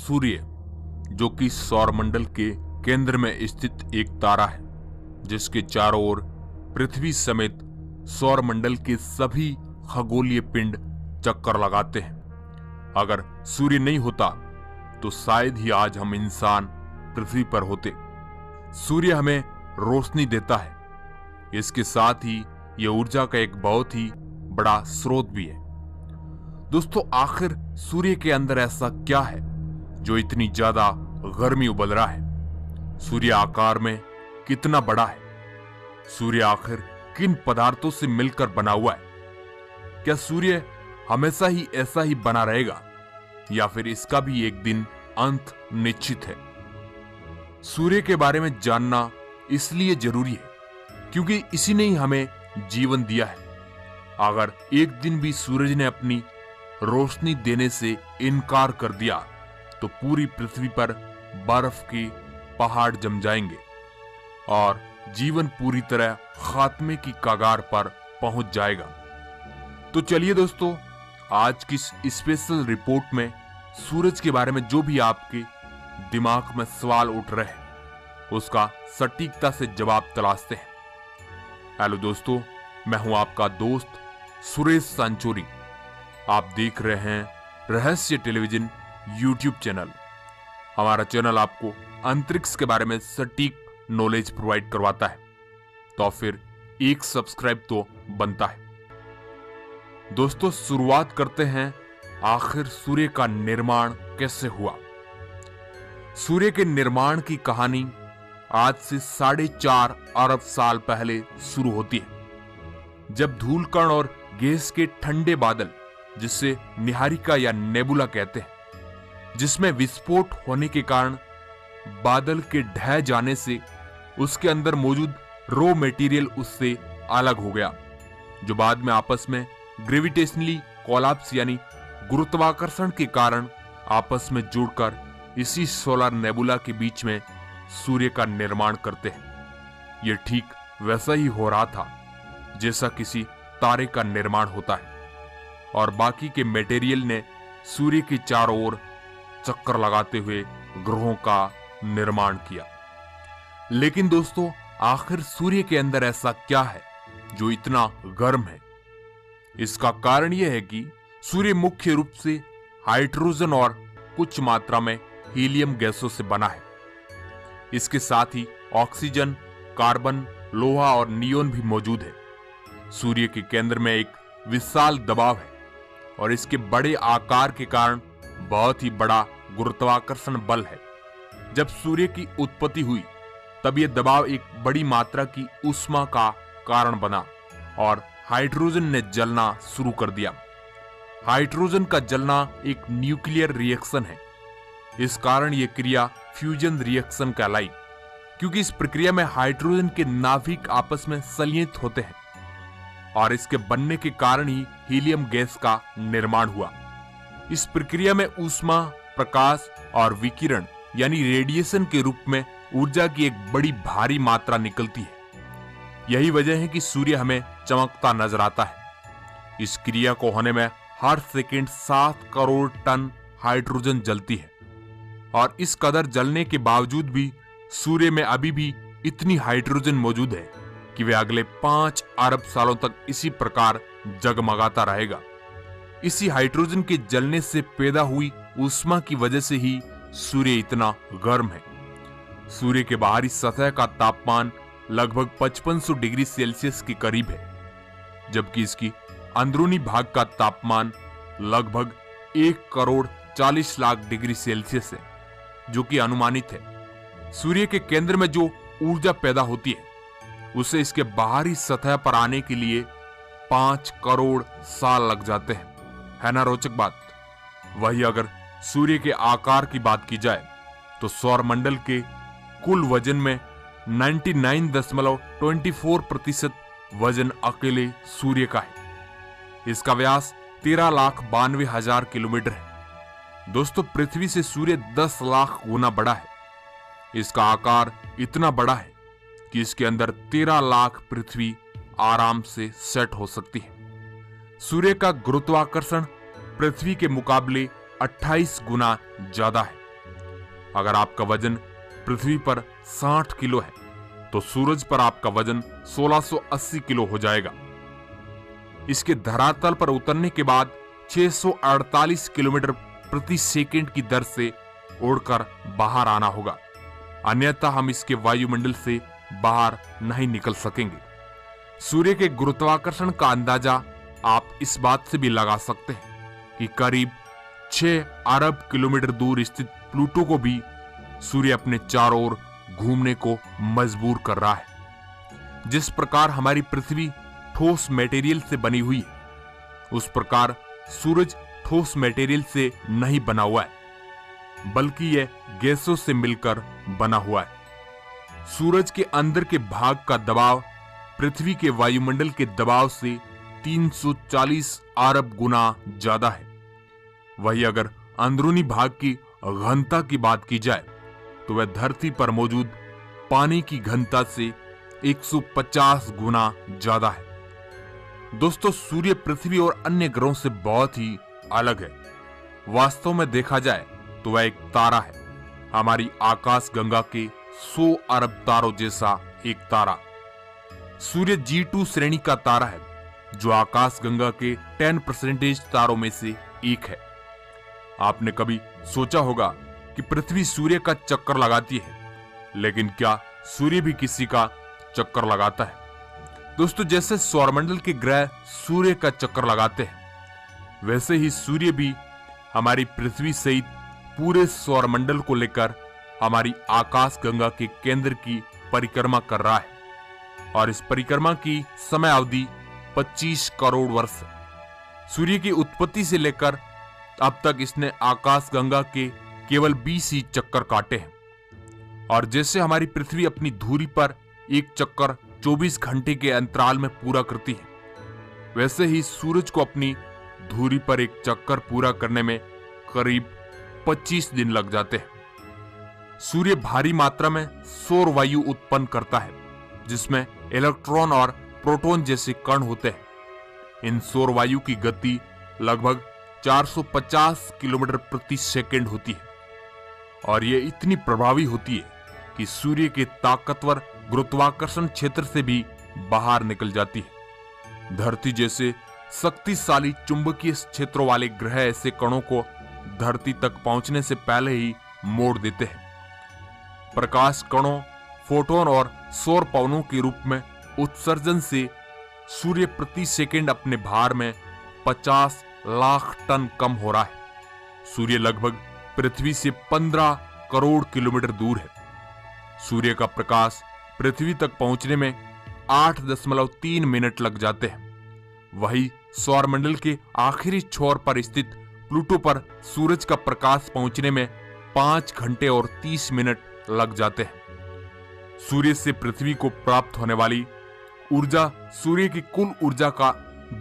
सूर्य, जो कि सौरमंडल के केंद्र में स्थित एक तारा है, जिसके चारों ओर पृथ्वी समेत सौरमंडल के सभी खगोलीय पिंड चक्कर लगाते हैं। अगर सूर्य नहीं होता तो शायद ही आज हम इंसान पृथ्वी पर होते। सूर्य हमें रोशनी देता है, इसके साथ ही यह ऊर्जा का एक बहुत ही बड़ा स्रोत भी है। दोस्तों, आखिर सूर्य के अंदर ऐसा क्या है जो इतनी ज्यादा गर्मी उबल रहा है? सूर्य आकार में कितना बड़ा है? सूर्य आखिर किन पदार्थों से मिलकर बना हुआ है? क्या सूर्य हमेशा ही ऐसा ही बना रहेगा या फिर इसका भी एक दिन अंत निश्चित है? सूर्य के बारे में जानना इसलिए जरूरी है क्योंकि इसी ने ही हमें जीवन दिया है। अगर एक दिन भी सूरज ने अपनी रोशनी देने से इनकार कर दिया तो पूरी पृथ्वी पर बर्फ के पहाड़ जम जाएंगे और जीवन पूरी तरह खात्मे की कगार पर पहुंच जाएगा। तो चलिए दोस्तों, आज की स्पेशल रिपोर्ट में सूरज के बारे में जो भी आपके दिमाग में सवाल उठ रहे हैं उसका सटीकता से जवाब तलाशते हैं। हेलो दोस्तों, मैं हूं आपका दोस्त सुरेश सांचोरी। आप देख रहे हैं रहस्य टेलीविजन यूट्यूब चैनल। हमारा चैनल आपको अंतरिक्ष के बारे में सटीक नॉलेज प्रोवाइड करवाता है, तो फिर एक सब्सक्राइब तो बनता है। दोस्तों, शुरुआत करते हैं आखिर सूर्य का निर्माण कैसे हुआ। सूर्य के निर्माण की कहानी आज से 4.5 अरब साल पहले शुरू होती है, जब धूलकण और गैस के ठंडे बादल, जिसे निहारिका या नेबुला कहते हैं, जिसमें विस्फोट होने के कारण बादल के ढह जाने से उसके अंदर मौजूद रॉ मटेरियल उससे अलग हो गया, जो बाद में आपस में ग्रेविटेशनली कोलैप्स यानी गुरुत्वाकर्षण के कारण आपस में जुड़कर इसी सोलर नेबुला के बीच में सूर्य का निर्माण करते हैं। यह ठीक वैसा ही हो रहा था जैसा किसी तारे का निर्माण होता है, और बाकी के मटेरियल ने सूर्य के चारों ओर चक्कर लगाते हुए ग्रहों का निर्माण किया। लेकिन दोस्तों, आखिर सूर्य के अंदर ऐसा क्या है जो इतना गर्म है? इसका कारण यह है कि सूर्य मुख्य रूप से हाइड्रोजन और कुछ मात्रा में हीलियम गैसों से बना है। इसके साथ ही ऑक्सीजन, कार्बन, लोहा और नियोन भी मौजूद है। सूर्य के केंद्र में एक विशाल दबाव है और इसके बड़े आकार के कारण बहुत ही बड़ा गुरुत्वाकर्षण बल है। जब सूर्य की उत्पत्ति हुई तब यह दबाव एक बड़ी मात्रा की ऊष्मा का कारण बना और हाइड्रोजन ने जलना शुरू कर दिया। हाइड्रोजन का जलना एक न्यूक्लियर रिएक्शन है। इस कारण यह क्रिया फ्यूजन रिएक्शन कहलाई, क्योंकि इस प्रक्रिया में हाइड्रोजन के नाभिक आपस में संलयित होते हैं और इसके बनने के कारण ही हीलियम गैस का निर्माण हुआ। इस प्रक्रिया में ऊष्मा, प्रकाश और विकिरण यानी रेडिएशन के रूप में ऊर्जा की एक बड़ी भारी मात्रा निकलती है। यही वजह है कि सूर्य हमें चमकता नजर आता है। इस क्रिया को होने में हर सेकंड 7 करोड़ टन हाइड्रोजन जलती है, और इस कदर जलने के बावजूद भी सूर्य में अभी भी इतनी हाइड्रोजन मौजूद है कि वे अगले 5 अरब सालों तक इसी प्रकार जगमगाता रहेगा। इसी हाइड्रोजन के जलने से पैदा हुई ऊष्मा की वजह से ही सूर्य इतना गर्म है। सूर्य के बाहरी सतह का तापमान लगभग 5500 डिग्री सेल्सियस के करीब है, जबकि इसकी अंदरूनी भाग का तापमान लगभग 1 करोड़ 40 लाख डिग्री सेल्सियस है, जो कि अनुमानित है। सूर्य के केंद्र में जो ऊर्जा पैदा होती है उसे इसके बाहरी सतह पर आने के लिए 5 करोड़ साल लग जाते हैं। है ना रोचक बात? वही अगर सूर्य के आकार की बात की जाए तो सौरमंडल के कुल वजन में 99.24% वजन अकेले सूर्य का है। इसका व्यास 13,92,000 किलोमीटर है। दोस्तों, पृथ्वी से सूर्य 10 लाख गुना बड़ा है। इसका आकार इतना बड़ा है कि इसके अंदर 13 लाख पृथ्वी आराम से सेट हो सकती है। सूर्य का गुरुत्वाकर्षण पृथ्वी के मुकाबले 28 गुना ज्यादा है। अगर आपका वजन पृथ्वी पर 60 किलो है तो सूरज पर आपका वजन 1680 किलो हो जाएगा। इसके धरातल पर उतरने के बाद 648 किलोमीटर प्रति सेकंड की दर से उड़कर बाहर आना होगा, अन्यथा हम इसके वायुमंडल से बाहर नहीं निकल सकेंगे। सूर्य के गुरुत्वाकर्षण का अंदाजा आप इस बात से भी लगा सकते हैं कि करीब 6 अरब किलोमीटर दूर स्थित प्लूटो को भी सूर्य अपने चारों ओर घूमने को मजबूर कर रहा है। जिस प्रकार हमारी पृथ्वी ठोस मटेरियल से बनी हुई है, उस प्रकार सूरज ठोस मटेरियल से नहीं बना हुआ है, बल्कि यह गैसों से मिलकर बना हुआ है। सूरज के अंदर के भाग का दबाव पृथ्वी के वायुमंडल के दबाव से 340 अरब गुना ज्यादा है। वही अगर अंदरूनी भाग की घनता की बात की जाए तो वह धरती पर मौजूद पानी की घनता से 150 गुना ज्यादा है। दोस्तों, सूर्य पृथ्वी और अन्य ग्रहों से बहुत ही अलग है। वास्तव में देखा जाए तो वह एक तारा है, हमारी आकाश गंगा के 100 अरब तारों जैसा एक तारा। सूर्य G2 श्रेणी का तारा है, जो आकाश गंगा के 10% तारों में से एक है। आपने कभी सोचा होगा कि पृथ्वी सूर्य का चक्कर लगाती है, लेकिन क्या सूर्य भी किसी का चक्कर लगाता है? दोस्तों, जैसे सौरमंडल के ग्रह सूर्य का चक्कर लगाते हैं, वैसे ही सूर्य भी हमारी पृथ्वी सहित पूरे सौरमंडल को लेकर हमारी आकाश गंगा के केंद्र की परिक्रमा कर रहा है, और इस परिक्रमा की समय अवधि 25 करोड़ वर्ष है। सूर्य की उत्पत्ति से लेकर अब तक इसने आकाश गंगा के केवल 20 ही चक्कर काटे हैं। और जैसे हमारी पृथ्वी अपनी धुरी पर एक चक्कर 24 घंटे के अंतराल में पूरा करती है, वैसे ही सूरज को अपनी धुरी पर एक चक्कर पूरा करने में करीब 25 दिन लग जाते हैं। सूर्य भारी मात्रा में सौर वायु उत्पन्न करता है, जिसमें इलेक्ट्रॉन और प्रोटॉन जैसे कण होते हैं। इन सौर वायु की गति लगभग 450 किलोमीटर प्रति सेकंड होती है, और ये इतनी प्रभावी होती है कि सूर्य के ताकतवर गुरुत्वाकर्षण क्षेत्र से भी बाहर निकल जाती है। धरती जैसे शक्तिशाली चुंबकीय क्षेत्रों वाले ग्रह ऐसे कणों को धरती तक पहुंचने से पहले ही मोड़ देते हैं। प्रकाश कणों, फोटोन और सौर पवनों के रूप में उत्सर्जन से सूर्य प्रति सेकंड अपने भार में 50 लाख टन कम हो रहा है। सूर्य लगभग पृथ्वी से 15 करोड़ किलोमीटर दूर है। सूर्य का प्रकाश पृथ्वी तक पहुंचने में 8.3 मिनट लग जाते हैं। वही सौरमंडल के आखिरी छोर पर स्थित प्लूटो पर सूरज का प्रकाश पहुंचने में 5 घंटे और 30 मिनट लग जाते हैं। सूर्य से पृथ्वी को प्राप्त होने वाली ऊर्जा सूर्य की कुल ऊर्जा का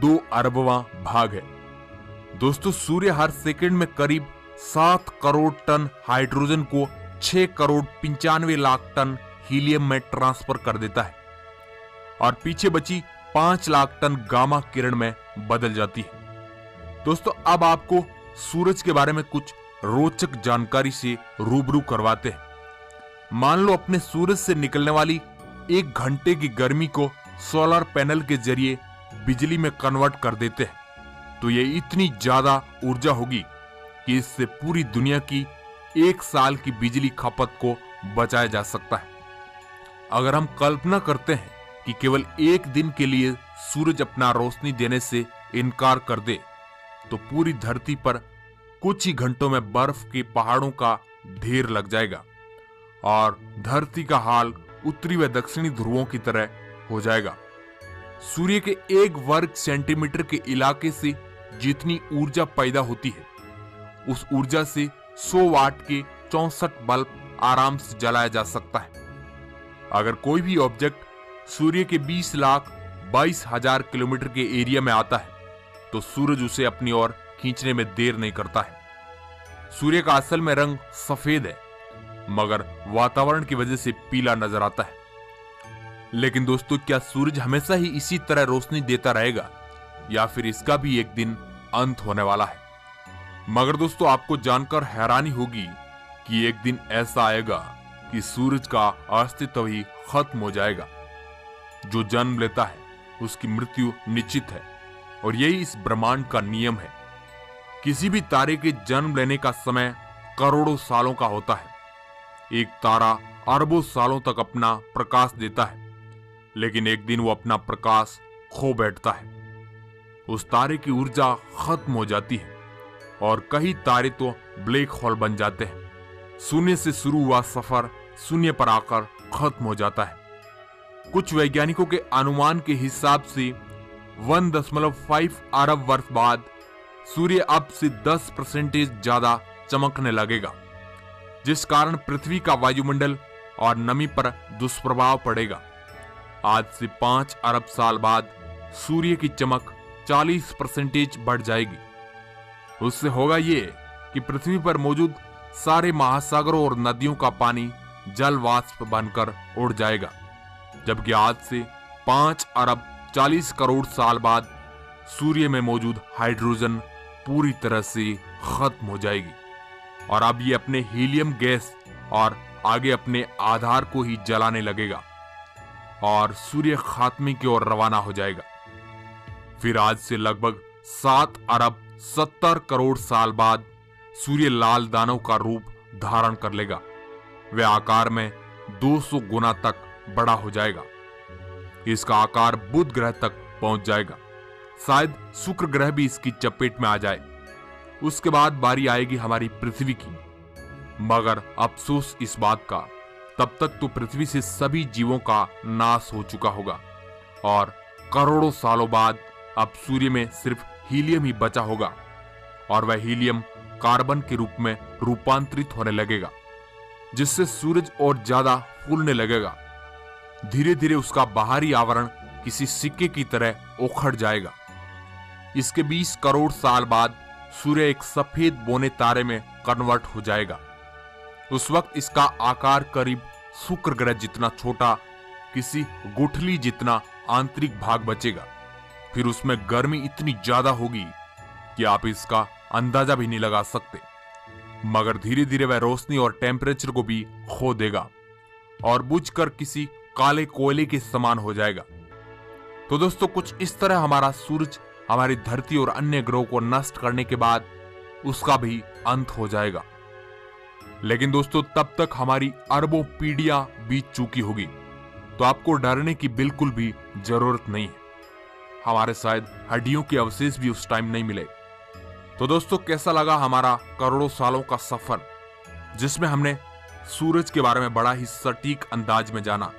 2 अरबवां भाग है। दोस्तों, सूर्य हर सेकंड में करीब 7 करोड़ टन हाइड्रोजन को 6 करोड़ 95 लाख टन हीलियम में ट्रांसफर कर देता है, और पीछे बची 5 लाख टन गामा किरण में बदल जाती है। दोस्तों, अब आपको सूरज के बारे में कुछ रोचक जानकारी से रूबरू करवाते हैं। मान लो अपने सूरज से निकलने वाली 1 घंटे की गर्मी को सोलर पैनल के जरिए बिजली में कन्वर्ट कर देते हैं, तो ये इतनी ज्यादा ऊर्जा होगी कि इससे पूरी दुनिया की 1 साल की बिजली खपत को बचाया जा सकता है। अगर हम कल्पना करते हैं कि केवल 1 दिन के लिए सूरज अपना रोशनी देने से इनकार कर दे, तो पूरी धरती पर कुछ ही घंटों में बर्फ के पहाड़ों का ढेर लग जाएगा, और धरती का हाल उत्तरी व दक्षिणी ध्रुवों की तरह हो जाएगा। सूर्य के 1 वर्ग सेंटीमीटर के इलाके से जितनी ऊर्जा पैदा होती है, उस ऊर्जा से 100 वाट के 64 बल्ब आराम से जलाया जा सकता है। अगर कोई भी ऑब्जेक्ट सूर्य के 20,22,000 किलोमीटर के एरिया में आता है, तो सूरज उसे अपनी ओर खींचने में देर नहीं करता है। सूर्य का असल में रंग सफेद है, मगर वातावरण की वजह से पीला नजर आता है। लेकिन दोस्तों, क्या सूरज हमेशा ही इसी तरह रोशनी देता रहेगा, या फिर इसका भी एक दिन अंत होने वाला है? मगर दोस्तों, आपको जानकर हैरानी होगी कि एक दिन ऐसा आएगा कि सूरज का अस्तित्व ही खत्म हो जाएगा। जो जन्म लेता है उसकी मृत्यु निश्चित है और यही इस ब्रह्मांड का नियम है। किसी भी तारे के जन्म लेने का समय करोड़ों सालों का होता है। एक तारा अरबों सालों तक अपना प्रकाश देता है, लेकिन एक दिन वो अपना प्रकाश खो बैठता है। उस तारे की ऊर्जा खत्म हो जाती है और कई तारे तो ब्लैक होल बन जाते हैं। शून्य से शुरू हुआ सफर शून्य पर आकर खत्म हो जाता है। कुछ वैज्ञानिकों के अनुमान के हिसाब से 1.5 अरब वर्ष बाद सूर्य अब से 10% ज्यादा चमकने लगेगा, जिस कारण पृथ्वी का वायुमंडल और नमी पर दुष्प्रभाव पड़ेगा। आज से 5 अरब साल बाद सूर्य की चमक 40% बढ़ जाएगी। उससे होगा ये कि पृथ्वी पर मौजूद सारे महासागरों और नदियों का पानी जल वाष्प बनकर उड़ जाएगा, जबकि आज से 5 अरब 40 करोड़ साल बाद सूर्य में मौजूद हाइड्रोजन पूरी तरह से खत्म हो जाएगी और अब ये अपने हीलियम गैस और आगे अपने आधार को ही जलाने लगेगा और सूर्य खात्मे की ओर रवाना हो जाएगा। फिर आज से लगभग 7 अरब 70 करोड़ साल बाद सूर्य लाल दानव का रूप धारण कर लेगा। वह आकार में 200 गुना तक बड़ा हो जाएगा। इसका आकार बुध ग्रह तक पहुंच जाएगा। शायद शुक्र ग्रह भी इसकी चपेट में आ जाए। उसके बाद बारी आएगी हमारी पृथ्वी की, मगर अफसोस इस बात का, तब तक तो पृथ्वी से सभी जीवों का नाश हो चुका होगा और करोड़ों सालों बाद अब सूर्य में सिर्फ हीलियम ही बचा होगा और वह हीलियम कार्बन के रूप में रूपांतरित होने लगेगा, जिससे सूरज और ज्यादा फूलने लगेगा। धीरे धीरे उसका बाहरी आवरण किसी सिक्के की तरह उखड़ जाएगा। इसके 20 करोड़ साल बाद सूर्य एक सफेद बौने तारे में कन्वर्ट हो जाएगा। उस वक्त इसका आकार करीब शुक्र ग्रह जितना छोटा, किसी गुठली जितना आंतरिक भाग बचेगा। फिर उसमें गर्मी इतनी ज्यादा होगी कि आप इसका अंदाजा भी नहीं लगा सकते, मगर धीरे धीरे वह रोशनी और टेम्परेचर को भी खो देगा और बुझकर किसी काले कोयले के समान हो जाएगा। तो दोस्तों, कुछ इस तरह हमारा सूरज हमारी धरती और अन्य ग्रहों को नष्ट करने के बाद उसका भी अंत हो जाएगा। लेकिन दोस्तों, तब तक हमारी अरबों पीढ़ियां बीत चुकी होगी, तो आपको डरने की बिल्कुल भी जरूरत नहीं है। हमारे शायद हड्डियों के अवशेष भी उस टाइम नहीं मिले। तो दोस्तों, कैसा लगा हमारा करोड़ों सालों का सफर, जिसमें हमने सूरज के बारे में बड़ा ही सटीक अंदाज में जाना।